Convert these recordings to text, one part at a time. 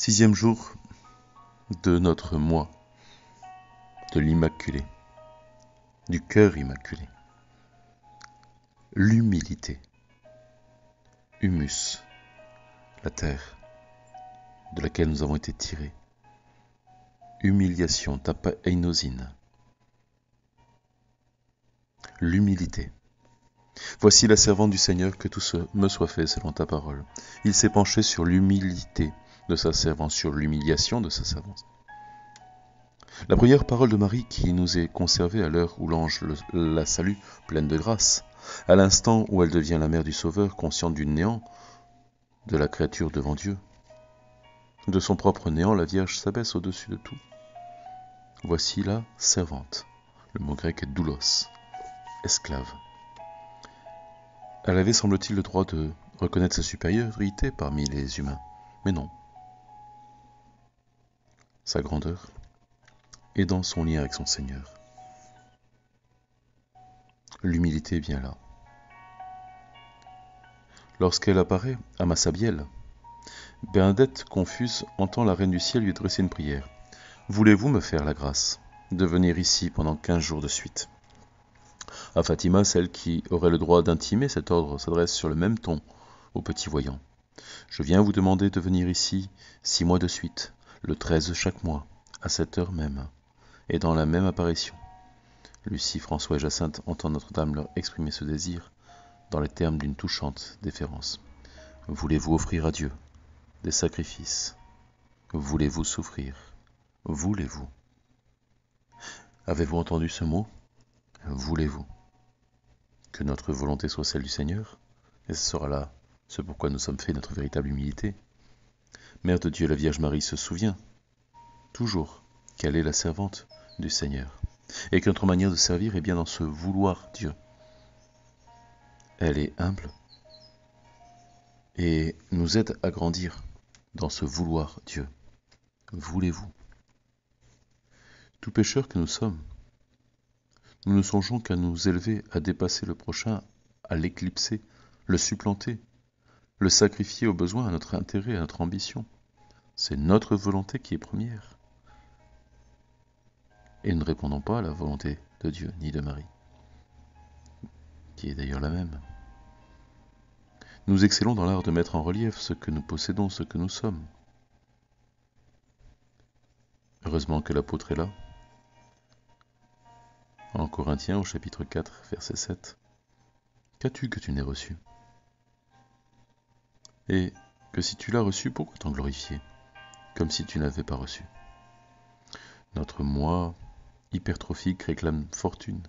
Sixième jour de notre mois de l'Immaculée, du cœur immaculé. L'humilité. Humus, la terre de laquelle nous avons été tirés. Humiliation, tapa einosine. L'humilité. Voici la servante du Seigneur, que tout ce me soit fait selon ta parole. Il s'est penché sur l'humilité de sa servante, sur l'humiliation de sa servante. La première parole de Marie qui nous est conservée à l'heure où l'ange la salue, pleine de grâce, à l'instant où elle devient la mère du Sauveur, consciente du néant de la créature devant Dieu. De son propre néant, la Vierge s'abaisse au-dessus de tout. Voici la servante. Le mot grec est doulos, esclave. Elle avait, semble-t-il, le droit de reconnaître sa supériorité parmi les humains. Mais non. Sa grandeur est dans son lien avec son Seigneur. L'humilité vient là. Lorsqu'elle apparaît à Massabielle, Bernadette, confuse, entend la Reine du Ciel lui adresser une prière. « Voulez-vous me faire la grâce de venir ici pendant 15 jours de suite ?» À Fatima, celle qui aurait le droit d'intimer cet ordre s'adresse sur le même ton au petit voyant. « Je viens vous demander de venir ici 6 mois de suite, le 13 chaque mois, à cette heure même, et dans la même apparition. » Lucie, François et Jacinthe entendent Notre-Dame leur exprimer ce désir dans les termes d'une touchante déférence. « Voulez-vous offrir à Dieu des sacrifices? Voulez-vous souffrir? Voulez-vous? » Avez-vous entendu ce mot? Voulez-vous? Que notre volonté soit celle du Seigneur? Et ce sera là ce pourquoi nous sommes faits, notre véritable humilité. Mère de Dieu, la Vierge Marie se souvient toujours qu'elle est la servante du Seigneur et que notre manière de servir est bien dans ce vouloir Dieu. Elle est humble et nous aide à grandir dans ce vouloir Dieu. Voulez-vous? Tout pécheur que nous sommes, nous ne songeons qu'à nous élever, à dépasser le prochain, à l'éclipser, le supplanter, le sacrifier au besoin, à notre intérêt, à notre ambition. C'est notre volonté qui est première. Et nous ne répondons pas à la volonté de Dieu, ni de Marie, qui est d'ailleurs la même. Nous excellons dans l'art de mettre en relief ce que nous possédons, ce que nous sommes. Heureusement que l'apôtre est là. En Corinthiens, au chapitre 4, verset 7. Qu'as-tu que tu n'aies reçu? Et que si tu l'as reçu, pourquoi t'en glorifier, comme si tu n'avais pas reçu? Notre moi hypertrophique réclame fortune,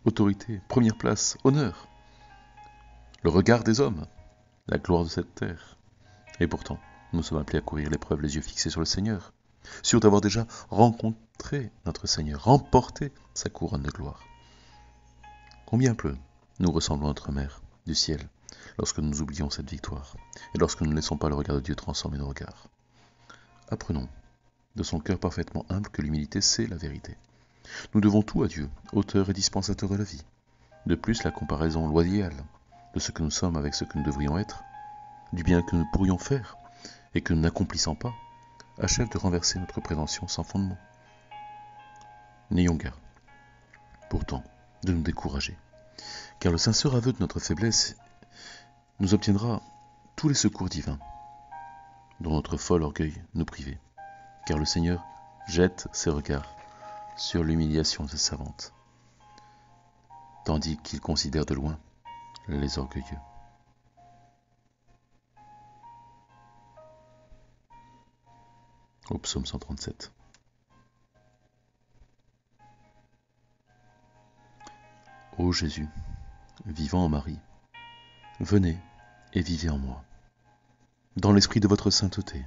autorité, première place, honneur, le regard des hommes, la gloire de cette terre. Et pourtant, nous sommes appelés à courir l'épreuve les yeux fixés sur le Seigneur, sûrs d'avoir déjà rencontré notre Seigneur, remporté sa couronne de gloire. Combien peu nous ressemblons à notre Mère du ciel lorsque nous oublions cette victoire et lorsque nous ne laissons pas le regard de Dieu transformer nos regards. Apprenons de son cœur parfaitement humble que l'humilité, c'est la vérité. Nous devons tout à Dieu, auteur et dispensateur de la vie. De plus, la comparaison loyale de ce que nous sommes avec ce que nous devrions être, du bien que nous pourrions faire et que nous n'accomplissons pas, achève de renverser notre prétention sans fondement. N'ayons garde, pourtant, de nous décourager, car le sincère aveu de notre faiblesse nous obtiendra tous les secours divins dont notre fol orgueil nous privait, car le Seigneur jette ses regards sur l'humiliation de sa servante, tandis qu'il considère de loin les orgueilleux. Au psaume 137. Ô Jésus, vivant en Marie, venez et vivez en moi, dans l'esprit de votre sainteté,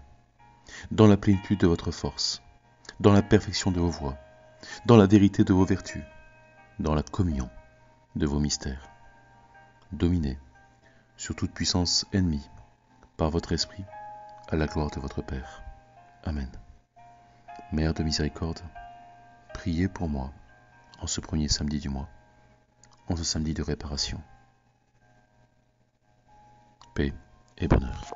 dans la plénitude de votre force, dans la perfection de vos voies, dans la vérité de vos vertus, dans la communion de vos mystères. Dominez sur toute puissance ennemie par votre esprit à la gloire de votre Père. Amen. Mère de miséricorde, priez pour moi en ce premier samedi du mois, en ce samedi de réparation. Paix et bonheur.